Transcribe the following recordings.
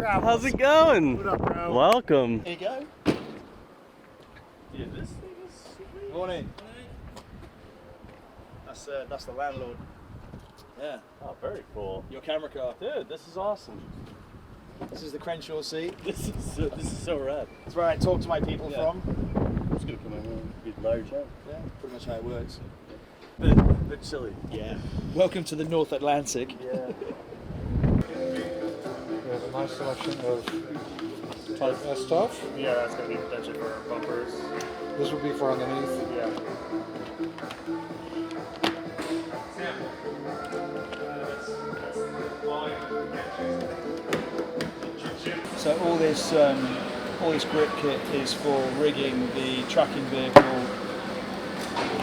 How's it going? What up, bro? Welcome. There you go. Yeah, this thing is sweet. Morning. That's the landlord. Yeah. Oh, very cool. Your camera car. Dude, this is awesome. This is the Crenshaw seat. This is so rad. It's where I talk to my people from. I'm just gonna come in and be large out. Yeah, pretty much how it works. Bit chilly. Yeah. Welcome to the North Atlantic. Yeah. We have a nice selection of Type S stuff. Yeah, that's going to be potentially for bumpers. This would be for underneath. Yeah. So all this grip kit is for rigging the tracking vehicle,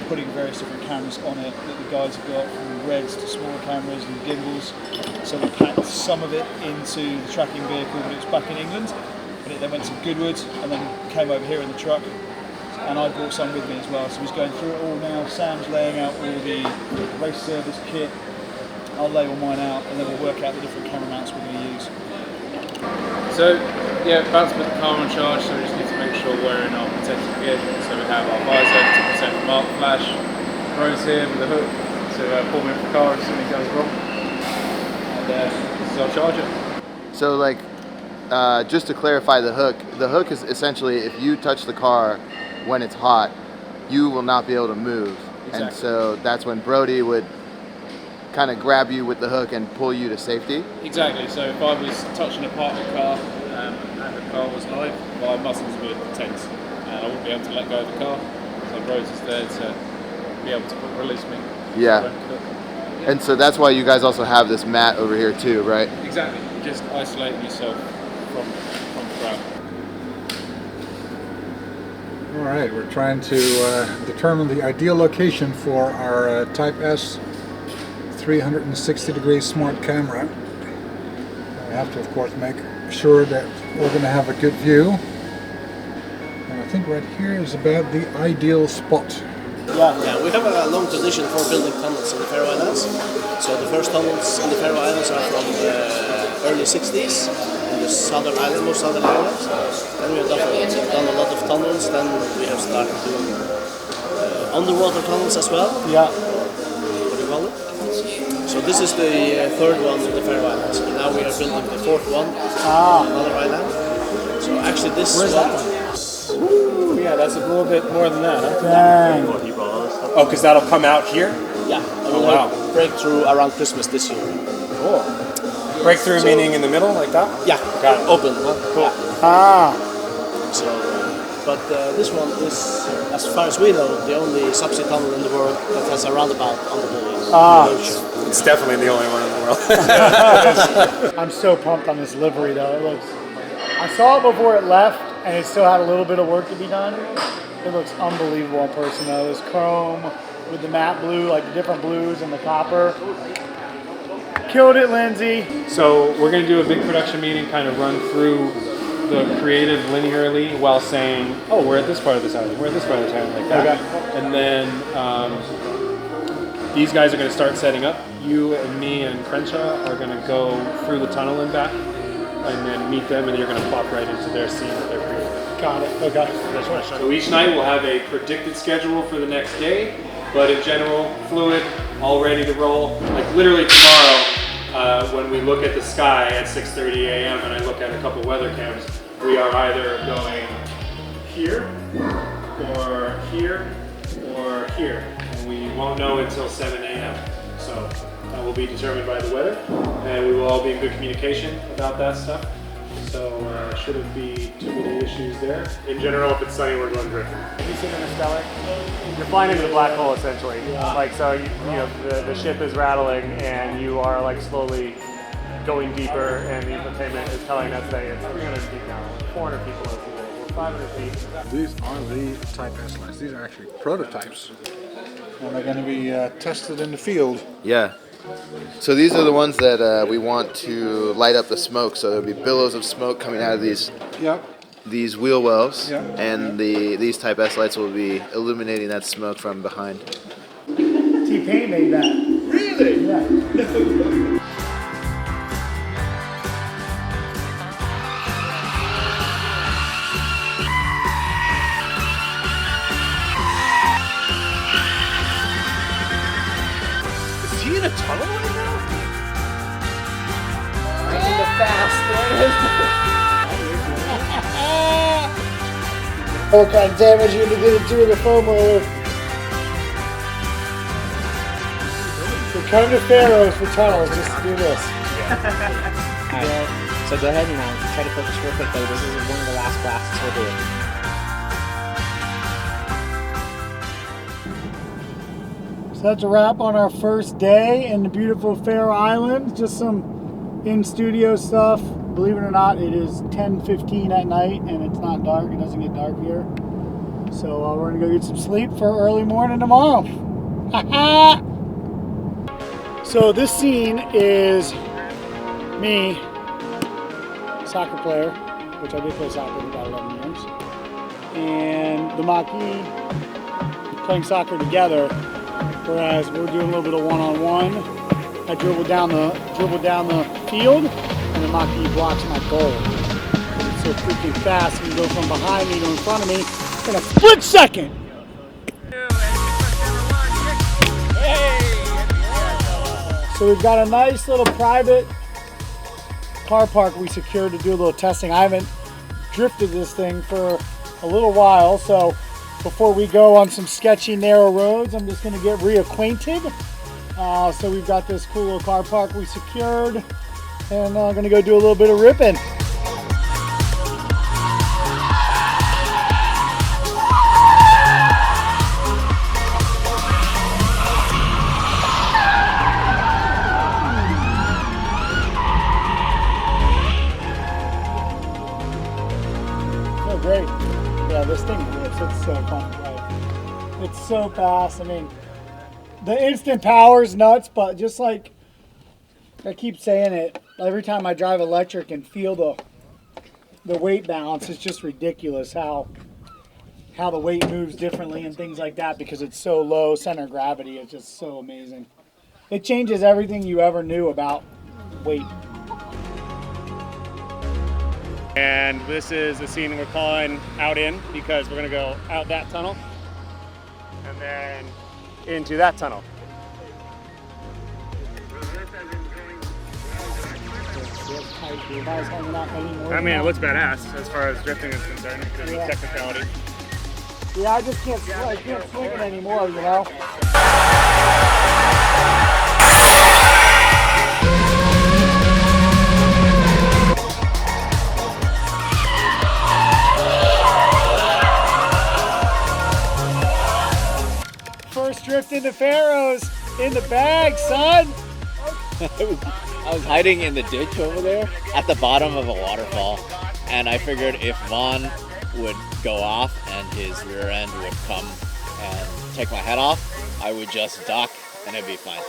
putting various different cameras on it that the guys have got, from reds to smaller cameras and gimbals. So we packed some of it into the tracking vehicle when it was back in England, and it then went to Goodwood and then came over here in the truck. And I brought some with me as well. So he's going through it all now. Sam's laying out all the race service kit. I'll lay all mine out, and then we'll work out the different camera mounts we're going to use. So, yeah, about to put the car on charge, so we just need to make sure we're in our protective gear. So we have our visor, 2% mark flash, Rose here with the hook, so pull me off the car if something goes wrong. And this is our charger. So like, just to clarify the hook is essentially if you touch the car when it's hot, you will not be able to move. Exactly. And so that's when Brody would kind of grab you with the hook and pull you to safety. Exactly, so if I was touching a part of the car and the car was live, my muscles would tense and I wouldn't be able to let go of the car. So Rose is there to be able to release me. Yeah. And so that's why you guys also have this mat over here too, right? Exactly, you just isolate yourself from the ground. All right, we're trying to determine the ideal location for our Type S 360-degree smart camera. We have to, of course, make sure that we're going to have a good view. And I think right here is about the ideal spot. Yeah, we have a long tradition for building tunnels in the Faroe Islands. So the first tunnels in the Faroe Islands are from the early 60s in the southern island, most southern islands. Then we have done a lot of tunnels. Then we have started doing underwater tunnels as well. Yeah. What do you call it? So this is the third one in the Faroe Islands. And now we are building the fourth one on another island. So actually this one... Ooh, yeah, that's a little bit more than that, huh? Dang. Oh, because that'll come out here? Yeah, and we'll have breakthrough around Christmas this year. Cool. Breakthrough meaning in the middle, like that? Yeah, Got it. open. Cool. So, but this one is, as far as we know, the only subsea tunnel in the world that has a roundabout on the ocean. It's definitely the only one in the world. I'm so pumped on this livery though. It looks. I saw it before it left, and it still had a little bit of work to be done. It looks unbelievable in person though. This chrome with the matte blue, like the different blues and the copper. Killed it, Lindsay. So we're going to do a big production meeting, kind of run through the creative linearly while saying, oh, we're at this part of this island, we're at this part of this island, like that. Okay. And then these guys are going to start setting up. You and me and Crenshaw are going to go through the tunnel and back, and then meet them, and you're going to plop right into their scene that they're creating. Got it. Okay. So each night we'll have a predicted schedule for the next day, but in general, fluid, all ready to roll. Like literally tomorrow, when we look at the sky at 6:30 a.m. and I look at a couple weather cams, we are either going here, or here, or here. And we won't know until 7 a.m. So that will be determined by the weather, and we will all be in good communication about that stuff. So shouldn't be too many issues there. In general, if it's sunny, we're going drifting. You see the stellar? You're flying into the black hole essentially. Yeah. Like so, you know the ship is rattling, and you are like slowly going deeper, and the entertainment is telling us that it's 300 feet now, 400 people in the we're 500 feet. These are the Type S lines. These are actually prototypes. And they're going to be tested in the field. Yeah. So these are the ones that we want to light up the smoke. So there'll be billows of smoke coming out of these wheel wells, and these Type S lights will be illuminating that smoke from behind. T-Pain made that. Really? Yeah. What kind of damage you're gonna get into the foam roller? We're coming to Faroes for tunnels just to do this. Alright, so go ahead and try to focus real quick though. This is one of the last blasts we'll do. So that's a wrap on our first day in the beautiful Faroe Islands. Just some in-studio stuff. Believe it or not, it is 10:15 at night and it's not dark. It doesn't get dark here. So we're gonna go get some sleep for early morning tomorrow. So this scene is me, soccer player, which I did play soccer for about 11 years, and the Maki playing soccer together. Whereas we're doing a little bit of one-on-one. I dribble down the field, and the Maki blocks my goal. It's so freaking fast, he can go from behind me to in front of me in a split second. So we've got a nice little private car park we secured to do a little testing. I haven't drifted this thing for a little while, so before we go on some sketchy narrow roads, I'm just going to get reacquainted. So we've got this cool little car park we secured, and I'm going to go do a little bit of ripping. Oh, great. Yeah, this thing rips. It's so fun to play. It's so fast. I mean, the instant power is nuts, but just like I keep saying it, every time I drive electric and feel the weight balance, it's just ridiculous how the weight moves differently and things like that because it's so low center of gravity. It's just so amazing. It changes everything you ever knew about weight. And this is the scene we're calling out in because we're gonna go out that tunnel and then into that tunnel. I mean, it looks badass as far as drifting is concerned because of technicality. Yeah, I just can't swing it anymore, you know? First drift in the Faroes in the bag, son. I was hiding in the ditch over there at the bottom of a waterfall, and I figured if Vaughn would go off and his rear end would come and take my head off, I would just duck and it'd be fine.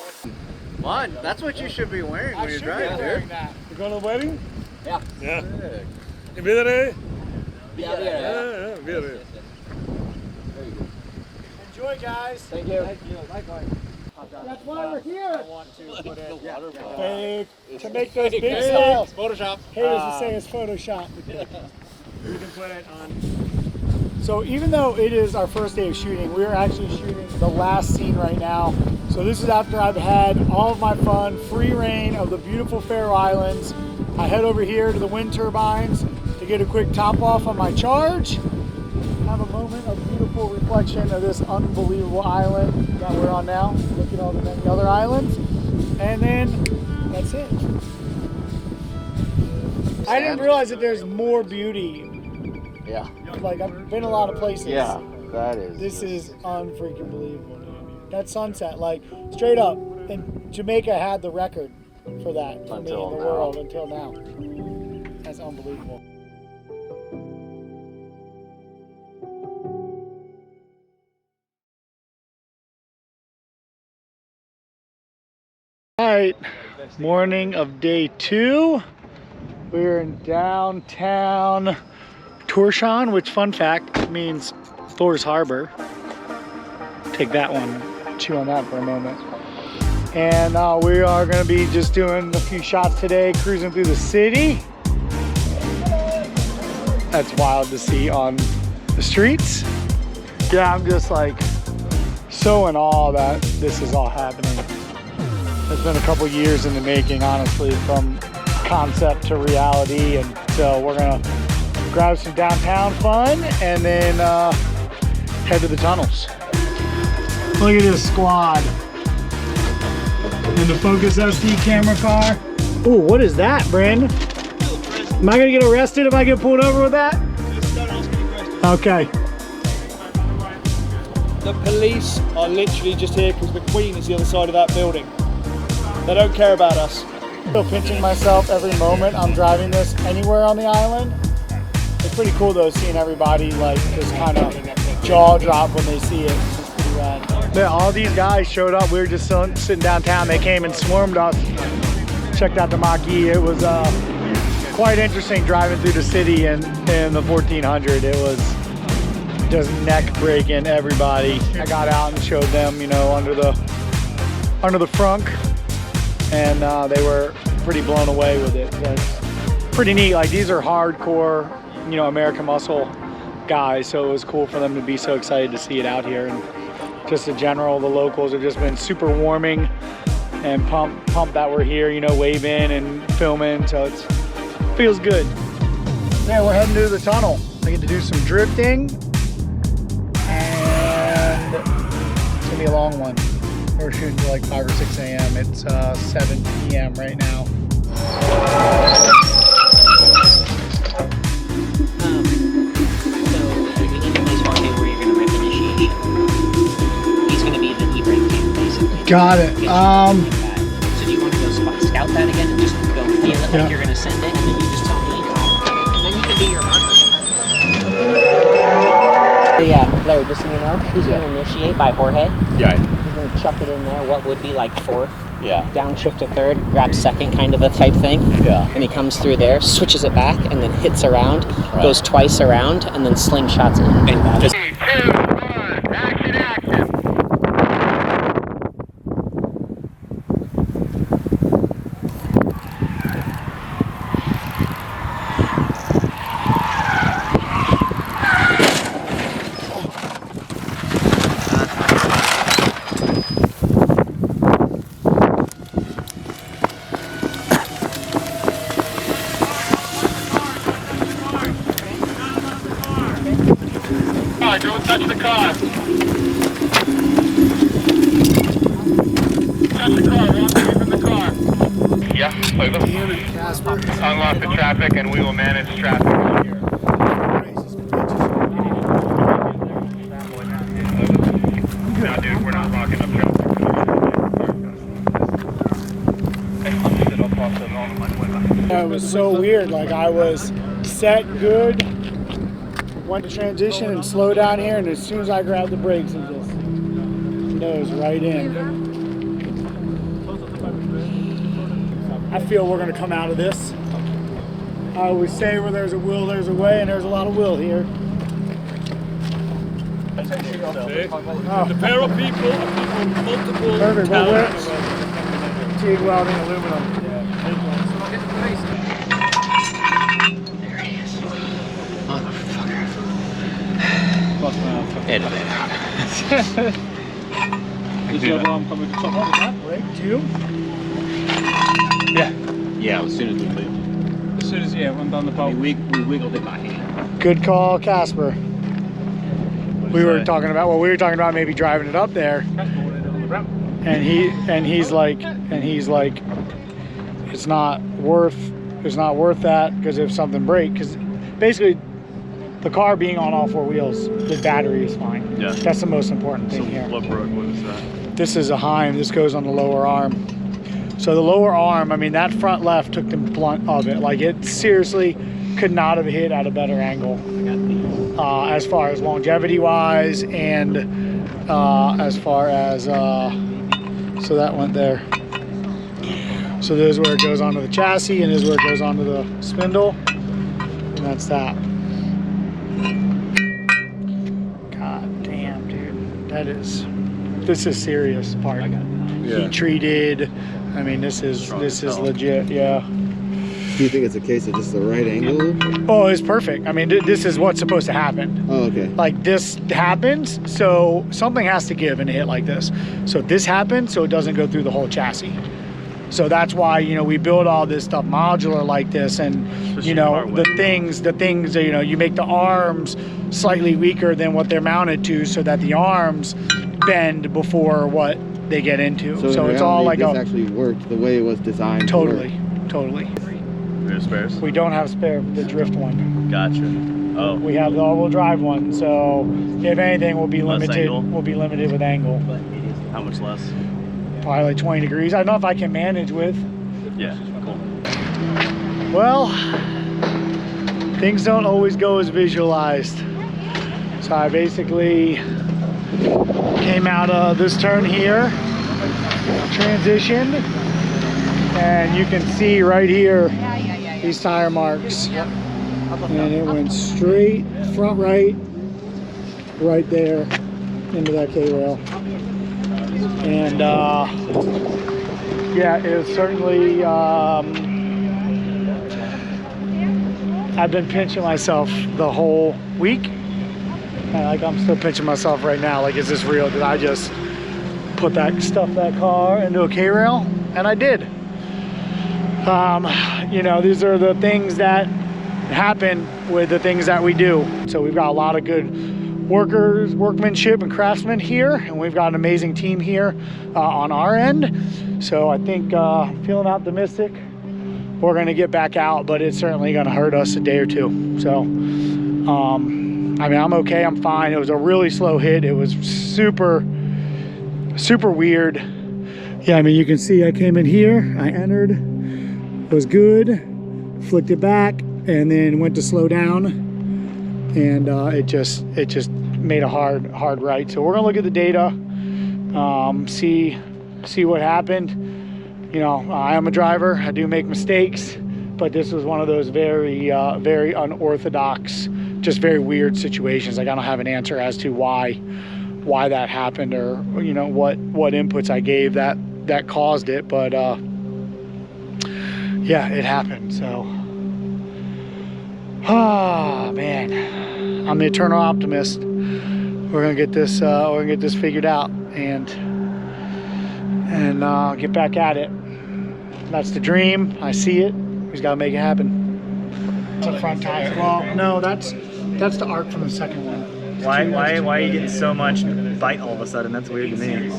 Vaughn, that's what you should be wearing when you drive, dude. You going to the wedding? Yeah. Yeah. You be there? Yeah. Enjoy, guys. Thank you. Likewise. That's why we're here. I want to put it Hey, to make those big styles. Photoshop. Haters to say it's Photoshop. You can put it on. So even though it is our first day of shooting, we're actually shooting the last scene right now. So this is after I've had all of my fun, free reign of the beautiful Faroe Islands. I head over here to the wind turbines to get a quick top off on my charge. Have a moment of beautiful reflection of this unbelievable island that we're on now. Look at all the many other islands. And then that's it. I didn't realize that there's more beauty. Yeah. Like, I've been a lot of places. Yeah, that is. This is unfreaking believable, dude. That sunset, like, straight up. And Jamaica had the record for that for me in the world until now. That's unbelievable. All right, morning of day 2. We're in downtown Torshavn, which, fun fact, means Thor's Harbor. Take that one, chew on that for a moment. And we are gonna be just doing a few shots today, cruising through the city. That's wild to see on the streets. Yeah, I'm just like so in awe that this is all happening. It's been a couple years in the making, honestly, from concept to reality, and so we're gonna grab some downtown fun, and then head to the tunnels. Look at this squad. In the Focus SD camera car. Ooh, what is that, Brandon? Am I gonna get arrested if I get pulled over with that? Okay. The police are literally just here because the Queen is the other side of that building. They don't care about us. I'm still pinching myself every moment I'm driving this anywhere on the island. It's pretty cool though, seeing everybody like just kind of jaw drop when they see it. It's pretty rad. Yeah, all these guys showed up. We were just sitting downtown. They came and swarmed us. Checked out the Mach-E. It was quite interesting driving through the city in the 1400. It was just neck breaking everybody. I got out and showed them, you know, under the frunk, and they were pretty blown away with it. It's pretty neat. Like, these are hardcore, you know, American Muscle guys, so it was cool for them to be so excited to see it out here. And just in general, the locals have just been super warming and pumped that we're here, you know, waving and filming, so it feels good. Yeah, we're heading to the tunnel. I get to do some drifting, and it's gonna be a long one. We're shooting till like 5 or 6 a.m. It's 7 p.m. right now. Got it. So do you want to go scout that again and just go feel it like you're going to send it, and then you just tell me, and then you can do your marker. Yeah, Larry, just so you know, he's going to initiate by Jorge. Yeah. He's going to chuck it in there. What would be like fourth? Yeah. Downshift to third, grab second, kind of a type thing. Yeah. And he comes through there, switches it back, and then hits around, goes twice around, and then slingshots in. And just 3, 2, 1, action, action. Don't touch the car. Touch the car, walk away from the car. Yeah, over. Unlock the traffic and we will manage traffic. No, dude, we're not locking up traffic. It was so weird. Like, I was set good, went to transition and slow down here, and as soon as I grabbed the brakes, it just nose right in. I feel we're gonna come out of this. I always say where there's a will, there's a way, and there's a lot of will here. The pair of people are from multiple Perfect. talents. TIG welding, aluminum. Edit it. Is the other arm coming to top of that? Brake 2. Yeah, as soon as we moved. As soon as, run down the bolt. We wiggled it by hand. Good call, Casper. We were talking about maybe driving it up there, and he's like, it's not worth that, because if something breaks, because basically the car being on all four wheels, the battery is fine. Yeah. That's the most important thing here. What is that? This is a Heim. This goes on the lower arm. So the lower arm, I mean, that front left took the blunt of it. Like, it seriously could not have hit at a better angle. As far as longevity wise, and as far as so that went there. So there's where it goes onto the chassis, and there's where it goes onto the spindle, and that's that. God damn, dude, this is serious part. Heat treated. I mean, this is legit. Yeah. Do you think it's a case of just the right angle? Oh, it's perfect. I mean, this is what's supposed to happen. Oh, okay. Like, this happens, so something has to give in a hit like this. So this happens, so it doesn't go through the whole chassis. So that's why, you know, we build all this stuff modular like this, and you know, the things that, you know, you make the arms slightly weaker than what they're mounted to, so that the arms bend before what they get into. So it's all like this actually worked the way it was designed. Totally. We have spares? We don't have spare the drift one. Gotcha. Oh. We have the all-wheel drive one, so if anything, we'll be limited. Angle? We'll be limited with angle. How much less? Probably like 20 degrees. I don't know if I can manage with. Yeah, cool. Well, things don't always go as visualized. So I basically came out of this turn here, transitioned, and you can see right here these tire marks. And it went straight front right there into that K-rail. And yeah, it certainly, I've been pinching myself the whole week. And like, I'm still pinching myself right now. Like, is this real? Did I just put that car into a K-rail? And I did. You know, these are the things that happen with the things that we do. So we've got a lot of good workmanship and craftsmen here, and we've got an amazing team here on our end. So I think feeling optimistic. We're gonna get back out, but it's certainly gonna hurt us a day or two. So I mean, I'm okay, I'm fine. It was a really slow hit. It was super weird. Yeah, I mean, you can see I came in here, I entered, it was good, flicked it back, and then went to slow down, and it just made a hard right. So we're gonna look at the data, see what happened. You know, I am a driver, I do make mistakes, but this was one of those very unorthodox, just very weird situations. Like, I don't have an answer as to why that happened, or, you know, what inputs I gave that caused it, but yeah, it happened. So man, I'm the eternal optimist. We're gonna get this figured out and get back at it. That's the dream. I see it. We just gotta make it happen. It's a front tire. Well, no, that's the arc from the second one. Why are you getting so much bite all of a sudden? That's weird to me.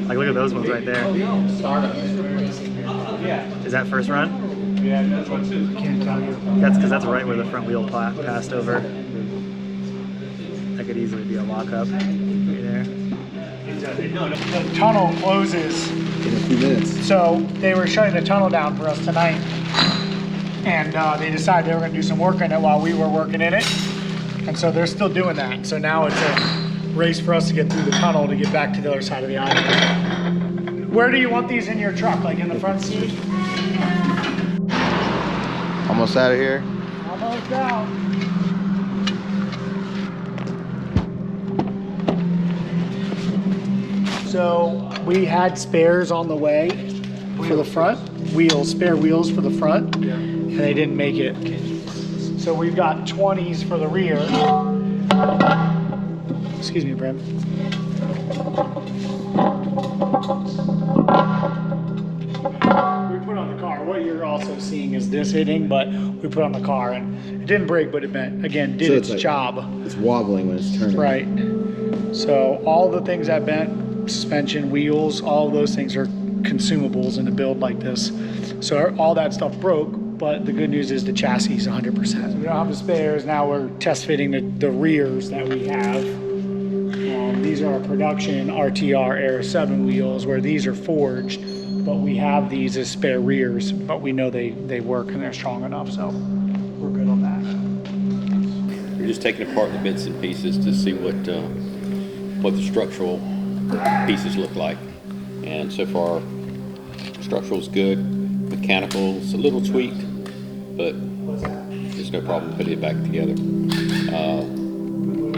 Like, look at those ones right there. Is that first run? Yeah, I can't tell you. That's because that's right where the front wheel passed over. That could easily be a lockup right there. The tunnel closes In a few minutes. So they were shutting the tunnel down for us tonight, and they decided they were going to do some work in it while we were working in it, and so they're still doing that. So now it's a race for us to get through the tunnel to get back to the other side of the island. Where do you want these in your truck? Like in the front seat? Almost out of here. Almost out. So we had spares on the way for the front, spare wheels for the front, and they didn't make it. So we've got 20s for the rear. Excuse me, Brim. We put on the car. What you're also seeing is this hitting, but we put on the car, and it didn't break, but it bent. Again, did its job. It's wobbling when it's turning. Right. So all the things that bent, suspension, wheels, all of those things are consumables in a build like this. So all that stuff broke, but the good news is the chassis is 100%. We don't have the spares. Now we're test fitting the rears that we have. These are our production RTR Air 7 wheels, where these are forged, but we have these as spare rears, but we know they work and they're strong enough, so we're good on that. We're just taking apart the bits and pieces to see what the structural pieces look like, and so far structural's good, mechanical's a little tweaked, but there's no problem putting it back together.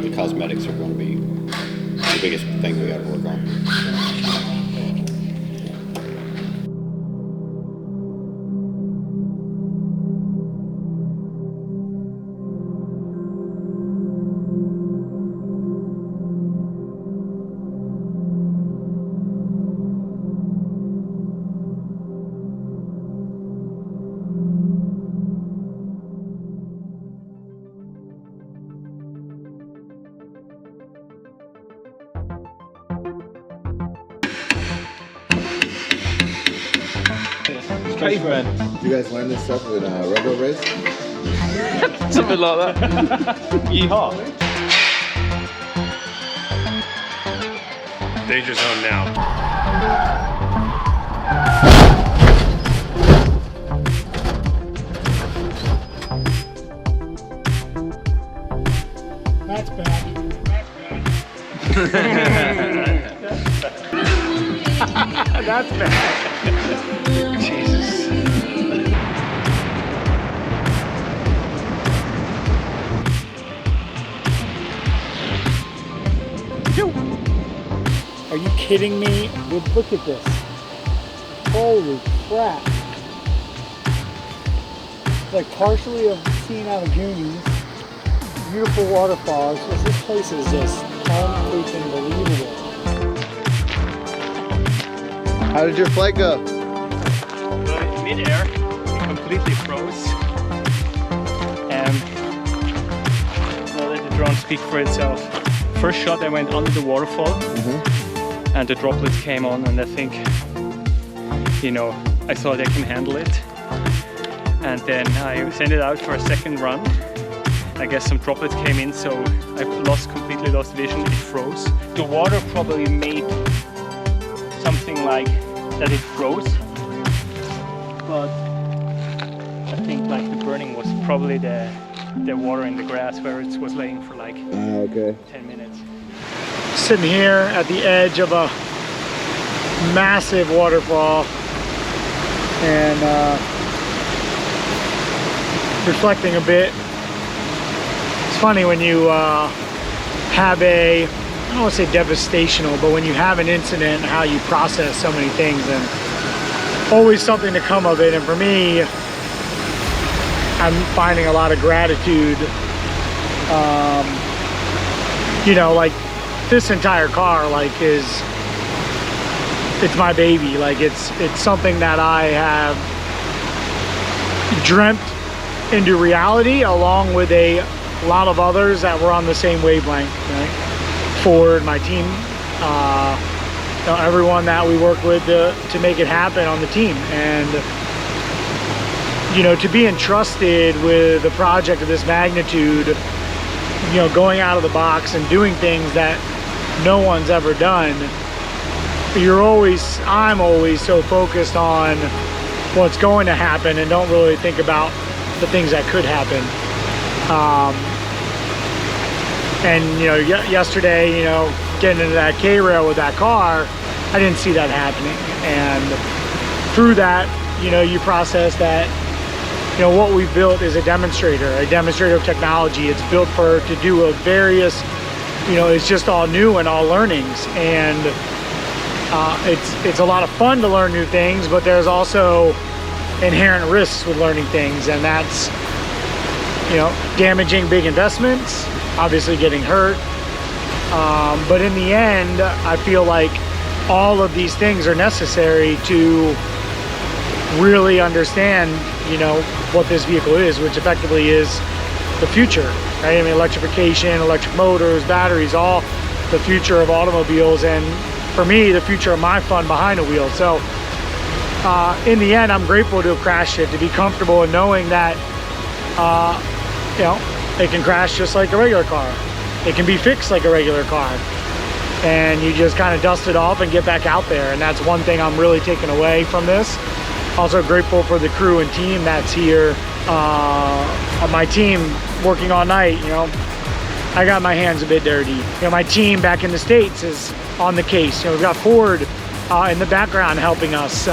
The cosmetics are going to be the biggest thing we got to work on. caveman. Do you guys learn this stuff in Robo Race? Something like that. Yeehaw. Danger zone now. That's bad. That's bad. Jesus. Are you kidding me? Look at this. Holy crap. It's like partially a scene out of Goonies. Beautiful waterfalls. This place is just unfreaking believable. How did your flight go? Well, mid-air, it completely froze. And I'll let the drone speak for itself. First shot I went under the waterfall, and the droplets came on, and I think, you know, I thought I can handle it. And then I sent it out for a second run. I guess some droplets came in, so I completely lost vision. It froze. The water probably made something like that it froze, but I think like the burning was probably the water in the grass where it was laying for like 10 minutes. Sitting here at the edge of a massive waterfall and reflecting a bit. It's funny when you have I don't want to say devastational, but when you have an incident, how you process so many things, and always something to come of it. And for me, I'm finding a lot of gratitude. You know, like this entire car, like it's my baby. Like it's something that I have dreamt into reality, along with a lot of others that were on the same wavelength, right? Ford, my team, you know, everyone that we work with to make it happen on the team. And you know, to be entrusted with a project of this magnitude, you know, going out of the box and doing things that no one's ever done, I'm always so focused on what's going to happen and don't really think about the things that could happen. And you know, yesterday, you know, getting into that K-rail with that car, I didn't see that happening. And through that, you know, you process that, you know, what we've built is a demonstrator of technology. It's built to do a various, you know, it's just all new and all learnings. And it's a lot of fun to learn new things, but there's also inherent risks with learning things, and that's, you know, damaging big investments, obviously getting hurt. But in the end, I feel like all of these things are necessary to really understand, you know, what this vehicle is, which effectively is the future, right? I mean, electrification, electric motors, batteries, all the future of automobiles, and for me, the future of my fun behind the wheel. So in the end, I'm grateful to have crashed it, to be comfortable in knowing that, you know, it can crash just like a regular car. It can be fixed like a regular car. And you just kind of dust it off and get back out there. And that's one thing I'm really taking away from this. Also grateful for the crew and team that's here. My team working all night, you know. I got my hands a bit dirty. You know, my team back in the States is on the case. You know, we've got Ford in the background helping us.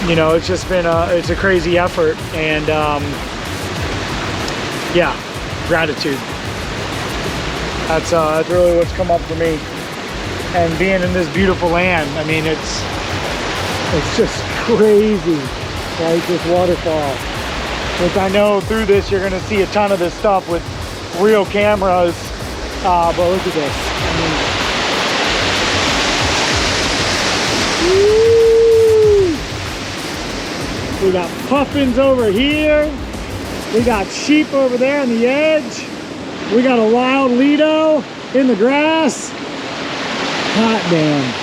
You know, it's just been it's a crazy effort, and yeah, gratitude. That's really what's come up for me. And being in this beautiful land, I mean, it's just crazy, right? This waterfall, which I know through this you're gonna see a ton of this stuff with real cameras, but look at this. I mean, we got puffins over here. We got sheep over there on the edge. We got a wild Lido in the grass. Hot damn.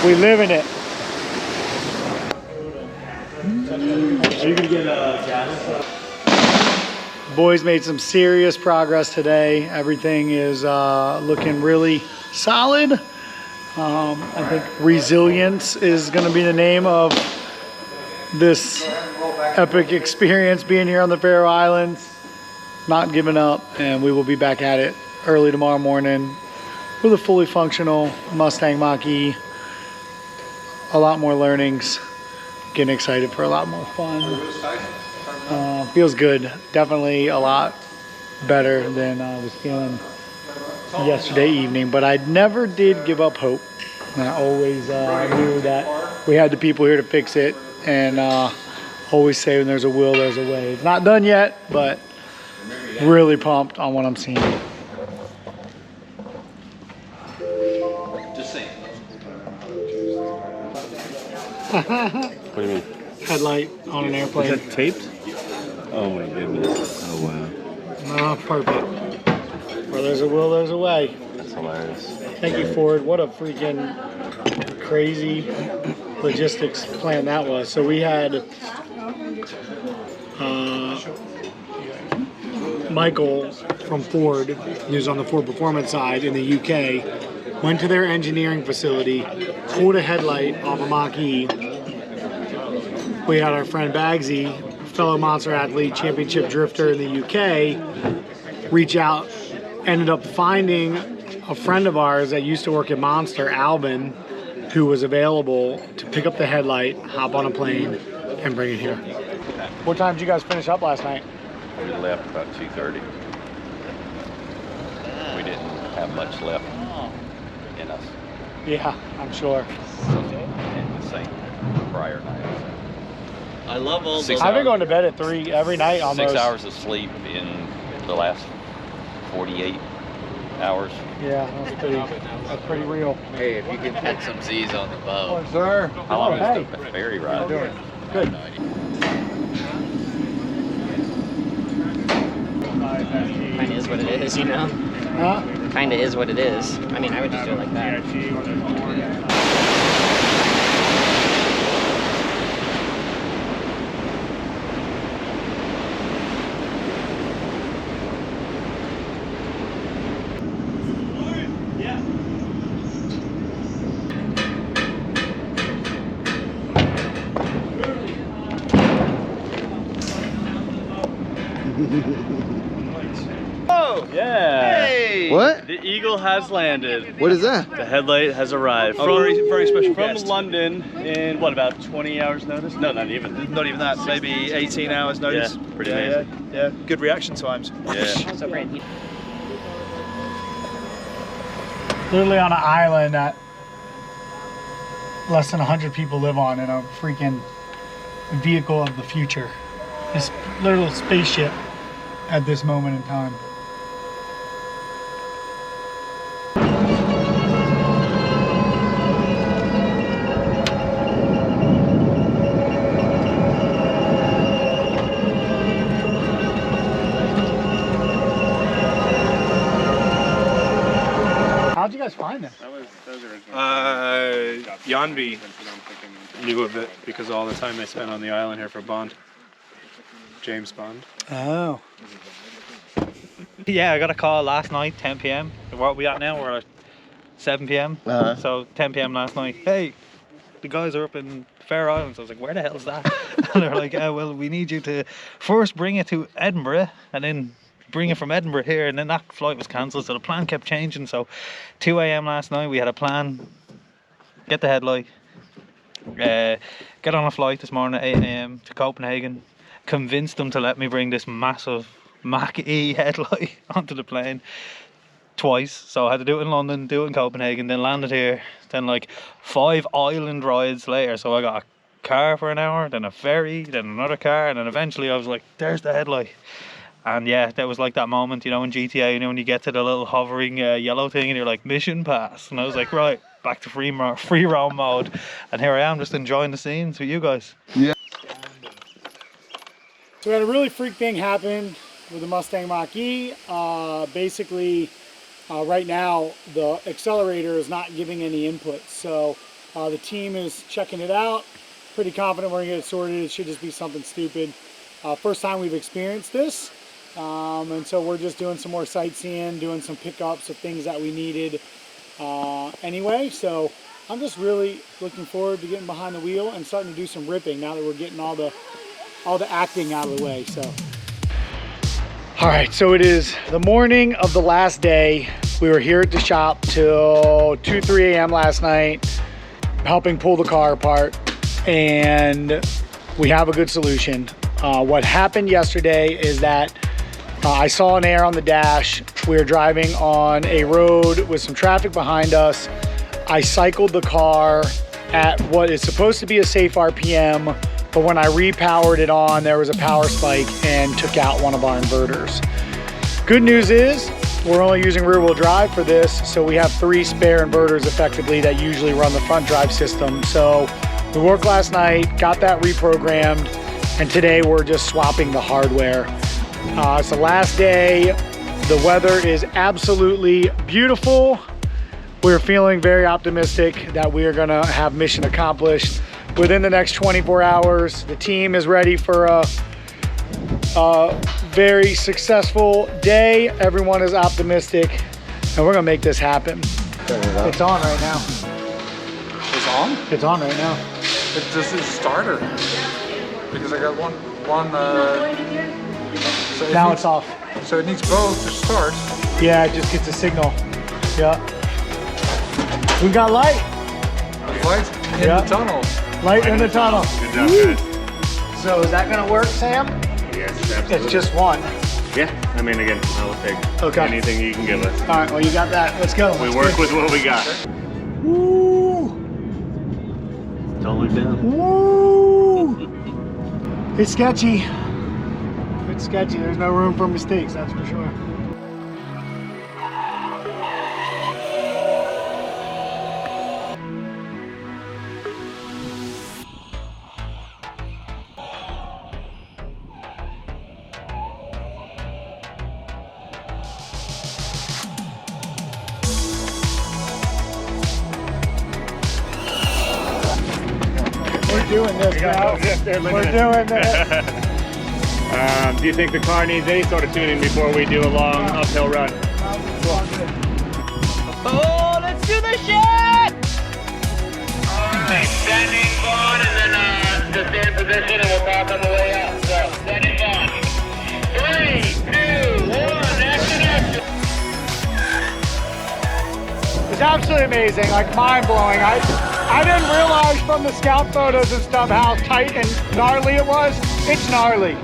We live in it. Are you gonna get gas? Boys made some serious progress today. Everything is looking really solid. I think resilience is going to be the name of this epic experience being here on the Faroe Islands. Not giving up, and we will be back at it early tomorrow morning with a fully functional Mustang Mach-E. A lot more learnings. Getting excited for a lot more fun. Feels good. Definitely a lot better than I was feeling yesterday evening, but I never did give up hope. And I always knew that we had the people here to fix it, and always say when there's a will, there's a way. It's not done yet, but really pumped on what I'm seeing. Just saying. What do you mean? Headlight on an airplane. Is that taped? Oh my goodness. Oh wow. Oh, perfect. Where there's a will, there's a way. That's hilarious. Thank you, Ford. What a freaking crazy logistics plan that was. So we had Michael from Ford, who's on the Ford Performance side in the UK, went to their engineering facility, pulled a headlight off a Mach-E. We had our friend Bagsy, fellow monster athlete, championship drifter in the UK, reach out, ended up finding a friend of ours that used to work at Monster, Albin, who was available to pick up the headlight, hop on a plane, and bring it here. What time did you guys finish up last night? We left about 2:30. We didn't have much left in us. Yeah, I'm sure. And the same prior night. I love all those. I've been going to bed at 3 every night almost. 6 hours of sleep in the last 48 hours. Yeah, that's pretty real. Hey, if you can put some Z's on the boat. Oh, sir. How long hey. is the ferry ride? Good. Kind of is what it is, you know? Huh? Kind of is what it is. I mean, I would just do it like that. Oh! Yeah! Hey! What? The Eagle has landed. What is that? The headlight has arrived. A very special From guest. London in, what, about 20 hours notice? No, not even. Not even that, maybe 18 hours notice. Yeah, pretty amazing. Yeah, good reaction times. Yeah. So great. Literally on an island that less than 100 people live on in a freaking vehicle of the future. This literal spaceship at this moment in time. How'd you guys find this? Janvi knew of it because of all the time they spent on the island here for Bond. James Bond. Oh. Yeah, I got a call last night, 10 p.m. Where are we at now? We're at 7 p.m. So 10 p.m. last night. Hey, the guys are up in Faroe Islands. I was like, where the hell is that? And they're like, well, we need you to first bring it to Edinburgh and then bring it from Edinburgh here. And then that flight was cancelled, so the plan kept changing. So 2 a.m. last night, we had a plan. Get the headlight. Get on a flight this morning at 8 a.m. to Copenhagen. Convinced them to let me bring this massive Mach-E headlight onto the plane twice. So I had to do it in London, do it in Copenhagen, then landed here. Then like 5 island rides later. So I got a car for an hour, then a ferry, then another car, and then eventually I was like, there's the headlight. And yeah, that was like that moment, you know, in GTA, you know, when you get to the little hovering yellow thing and you're like, mission pass. And I was like, right, back to free roam mode. And here I am, just enjoying the scenes with you guys. Yeah. So we had a really freak thing happen with the Mustang Mach-E. Basically, right now, the accelerator is not giving any input. So The team is checking it out. Pretty confident we're gonna get it sorted. It should just be something stupid. First time we've experienced this. And so we're just doing some more sightseeing, doing some pickups of things that we needed anyway. So I'm just really looking forward to getting behind the wheel and starting to do some ripping now that we're getting all the acting out of the way. So, all right, so it is the morning of the last day. We were here at the shop till 2, 3 a.m. last night, helping pull the car apart, and we have a good solution. What happened yesterday is that I saw an error on the dash. We were driving on a road with some traffic behind us. I cycled the car at what is supposed to be a safe RPM, but when I repowered it on, there was a power spike and took out one of our inverters. Good news is we're only using rear wheel drive for this, so we have 3 spare inverters effectively that usually run the front drive system. So we worked last night, got that reprogrammed, and today we're just swapping the hardware. It's the last day. The weather is absolutely beautiful. We're feeling very optimistic that we are gonna have mission accomplished within the next 24 hours. The team is ready for a very successful day. Everyone is optimistic, and we're gonna make this happen. It's on right now. It's on? It's on right now. It's just a starter. Because I got one so Now it's off. So it needs both to start. Yeah, it just gets a signal. Yeah. We got light. Light in the tunnel. Light in the tunnel. Good job, guys. So is that gonna work, Sam? Yes, absolutely. It's just one. Yeah, I mean, again, I will take anything you can give us. All right, well, you got that. Let's go. We work with what we got. Woo! Totally down. Woo! It's sketchy. It's sketchy. There's no room for mistakes, that's for sure. We're doing this, now. We're doing this. Do you think the car needs any sort of tuning before we do a long uphill run? Oh, let's do the shit! Alright, standing Vaughn, and then just stay in position and we'll talk on the way up. So, standing Vaughn. 3, 2, 1, action, action! It's absolutely amazing, like mind-blowing. I didn't realize from the scout photos and stuff how tight and gnarly it was. It's gnarly.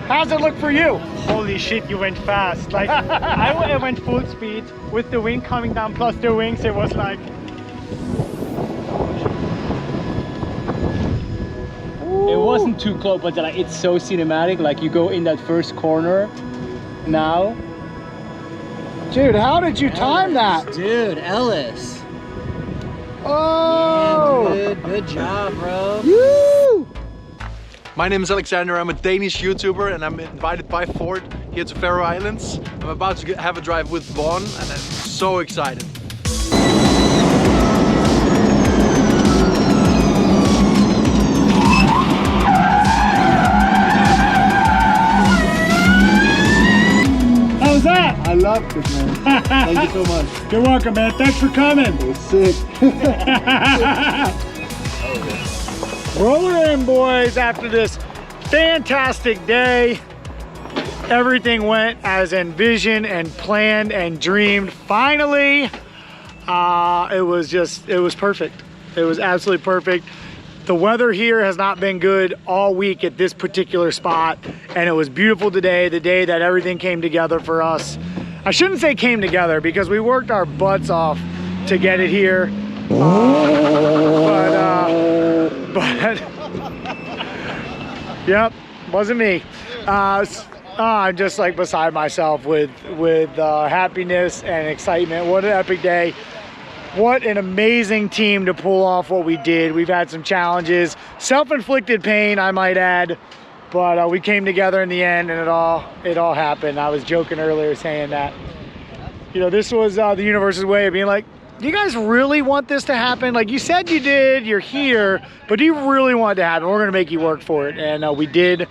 How's it look for you? Holy shit, you went fast. Like, I went full speed with the wind coming down plus the wings. It was like... It wasn't too close, but like, it's so cinematic. Like, you go in that first corner now. Dude, how did you time that? Dude, Ellis. Oh! Yeah, good job, bro. Woo! My name is Alexander. I'm a Danish YouTuber and I'm invited by Ford here to Faroe Islands. I'm about to have a drive with Vaughn and I'm so excited. How was that? I loved it, man. Thank you so much. You're welcome, man. Thanks for coming. It was sick. Roller in, boys, after this fantastic day. Everything went as envisioned and planned and dreamed. Finally, it was perfect. It was absolutely perfect. The weather here has not been good all week at this particular spot, and it was beautiful today, the day that everything came together for us. I shouldn't say came together because we worked our butts off to get it here. But yep, wasn't me. I'm just like beside myself with happiness and excitement. What an epic day. What an amazing team to pull off what we did. We've had some challenges, self-inflicted pain, I might add, but we came together in the end, and it all happened. I was joking earlier saying that, you know, this was the universe's way of being like, do you guys really want this to happen? Like you said you did, you're here, but do you really want it to happen? We're gonna make you work for it, and we did.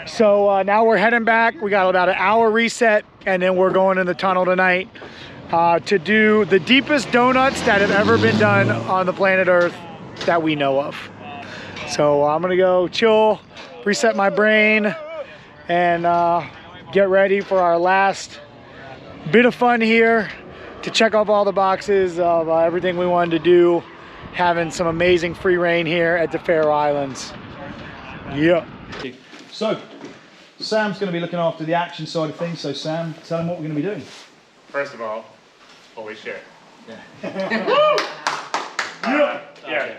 So now we're heading back. We got about an hour reset, and then we're going in the tunnel tonight to do the deepest donuts that have ever been done on the planet Earth that we know of. So I'm gonna go chill, reset my brain, and get ready for our last bit of fun here to check off all the boxes of everything we wanted to do, having some amazing free reign here at the Faroe Islands. Yeah. So, Sam's going to be looking after the action side of things. So, Sam, tell him what we're going to be doing. First of all, holy shit. Yeah.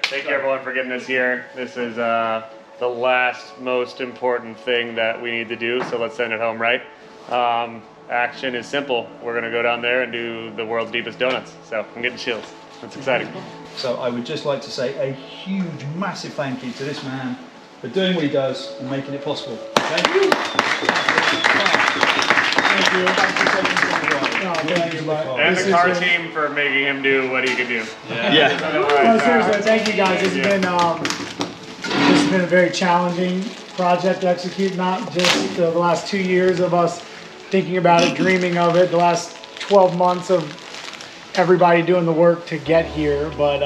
Thank you everyone for getting us here. This is the last most important thing that we need to do, so let's send it home right. Action is simple. We're going to go down there and do the world's deepest donuts. So I'm getting chills. That's exciting. So I would just like to say a huge, massive thank you to this man for doing what he does and making it possible. Thank you. Thank you. And the car team for making him do what he can do. Well, seriously, thank you guys. This has been a very challenging project to execute. Not just the last 2 years of us thinking about it, dreaming of it, the last 12 months of everybody doing the work to get here, but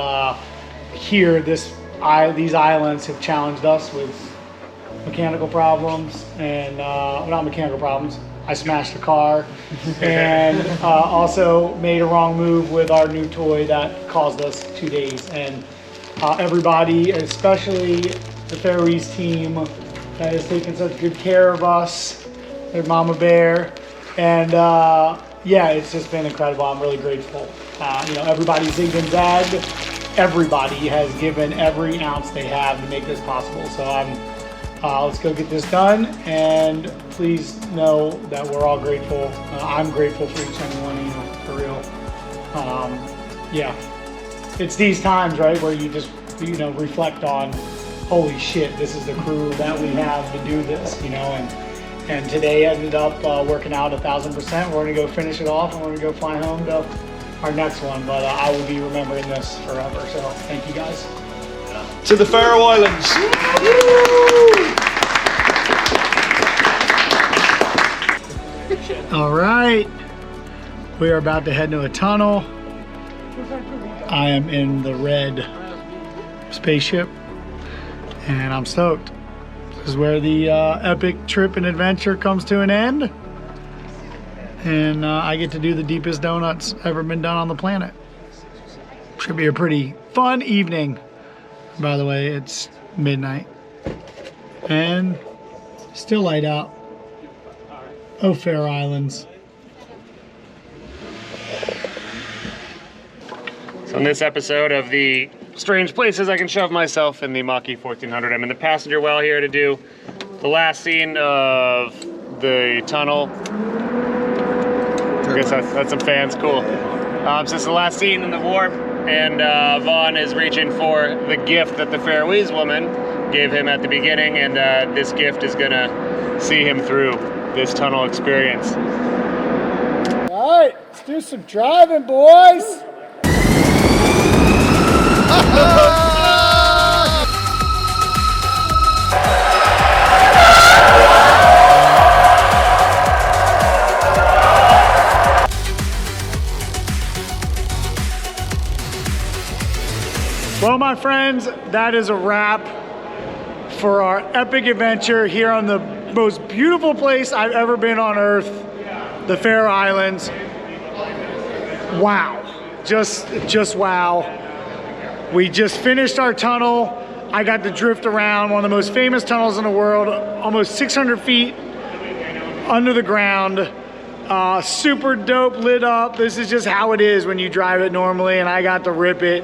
here, these islands have challenged us with mechanical problems, and not mechanical problems. I smashed a car, and also made a wrong move with our new toy that caused us 2 days. And everybody, especially the Faroese team, that has taken such good care of us, their mama bear, and yeah, it's just been incredible. I'm really grateful. Everybody zigged and zagged. Everybody has given every ounce they have to make this possible. So let's go get this done, and please know that we're all grateful. I'm grateful for each and every one of you, for real. Yeah, it's these times, right, where you just reflect on, holy shit, this is the crew that we have to do this, and today ended up working out 1,000%. We're gonna go finish it off, and we're gonna go fly home to our next one, but I will be remembering this forever, so thank you guys. To the Faroe Islands. All right, we are about to head into a tunnel. I am in the red spaceship, and I'm stoked. This is where the epic trip and adventure comes to an end, and I get to do the deepest donuts ever been done on the planet. Should be a pretty fun evening. By the way, it's midnight and still light out. Oh, Faroe Islands. So in this episode of the strange places I can shove myself in the Mach-E 1400, I'm in the passenger well here to do the last scene of the tunnel. I guess that's some fans, cool. So it's the last scene in the warp, and Vaughn is reaching for the gift that the Faroese woman gave him at the beginning, and this gift is gonna see him through this tunnel experience. All right, let's do some driving, boys. Well, my friends, that is a wrap for our epic adventure here on the most beautiful place I've ever been on Earth, the Faroe Islands. Wow, just wow. We just finished our tunnel. I got to drift around one of the most famous tunnels in the world, almost 600 feet under the ground. Super dope, lit up. This is just how it is when you drive it normally, and I got to rip it.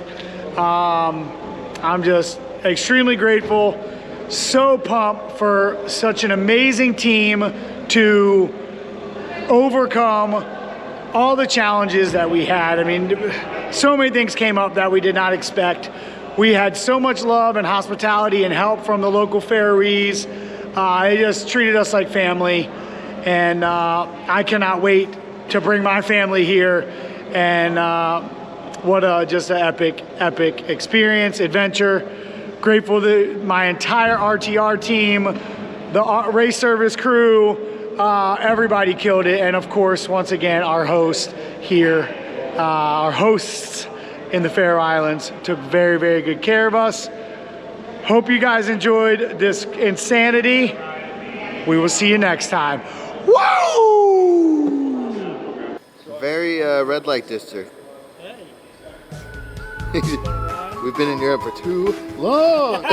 I'm just extremely grateful, so pumped for such an amazing team to overcome all the challenges that we had. I mean, so many things came up that we did not expect. We had so much love and hospitality and help from the local Faroese. They just treated us like family, and I cannot wait to bring my family here and what just an epic experience, adventure. Grateful to my entire RTR team, the race service crew, everybody killed it. And of course, once again, our host here, our hosts in the Faroe Islands took very, very good care of us. Hope you guys enjoyed this insanity. We will see you next time. Woo! Very red light district. We've been in Europe for too long.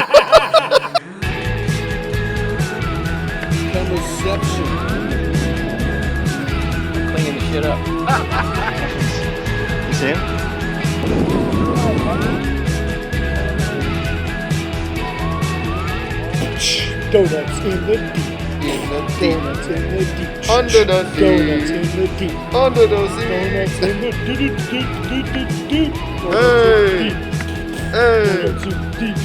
Reception. Cleaning the shit up. You see him? Donuts in the deep. Donuts in the deep. Under the sea. Donuts in the deep. Under the sea. Donuts in the deep. Hey. Hey. Donuts in the deep.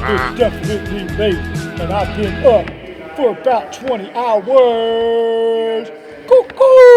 It's definitely late, and I've been up for about 20 hours. Cuckoo!